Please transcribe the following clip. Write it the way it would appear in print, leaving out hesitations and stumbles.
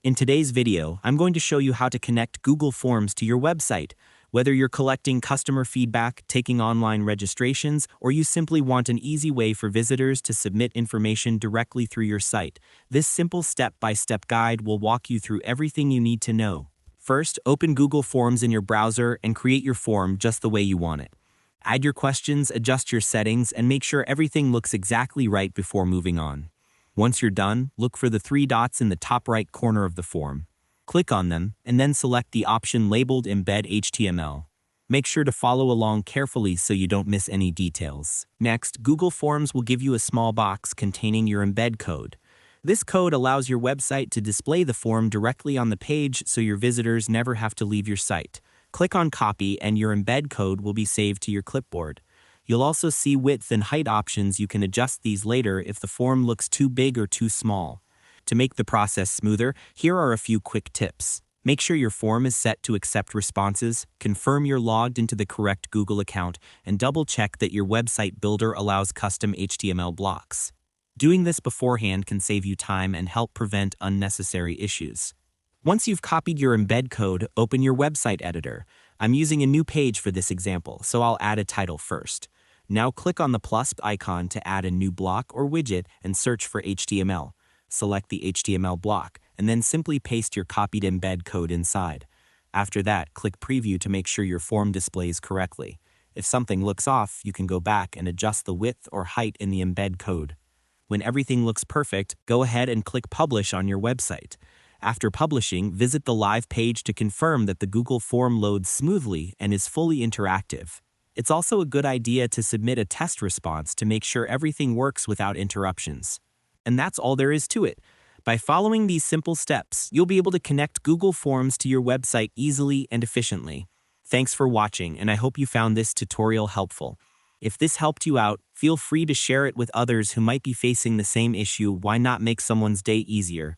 In today's video, I'm going to show you how to connect Google Forms to your website. Whether you're collecting customer feedback, taking online registrations, or you simply want an easy way for visitors to submit information directly through your site, this simple step-by-step guide will walk you through everything you need to know. First, open Google Forms in your browser and create your form just the way you want it. Add your questions, adjust your settings, and make sure everything looks exactly right before moving on. Once you're done, look for the three dots in the top right corner of the form. Click on them, and then select the option labeled Embed HTML. Make sure to follow along carefully so you don't miss any details. Next, Google Forms will give you a small box containing your embed code. This code allows your website to display the form directly on the page so your visitors never have to leave your site. Click on Copy and your embed code will be saved to your clipboard. You'll also see width and height options. You can adjust these later if the form looks too big or too small. To make the process smoother, here are a few quick tips. Make sure your form is set to accept responses, confirm you're logged into the correct Google account, and double-check that your website builder allows custom HTML blocks. Doing this beforehand can save you time and help prevent unnecessary issues. Once you've copied your embed code, open your website editor. I'm using a new page for this example, so I'll add a title first. Now click on the plus icon to add a new block or widget and search for HTML. Select the HTML block, and then simply paste your copied embed code inside. After that, click Preview to make sure your form displays correctly. If something looks off, you can go back and adjust the width or height in the embed code. When everything looks perfect, go ahead and click Publish on your website. After publishing, visit the live page to confirm that the Google form loads smoothly and is fully interactive. It's also a good idea to submit a test response to make sure everything works without interruptions. And that's all there is to it. By following these simple steps, you'll be able to connect Google Forms to your website easily and efficiently. Thanks for watching, and I hope you found this tutorial helpful. If this helped you out, feel free to share it with others who might be facing the same issue. Why not make someone's day easier?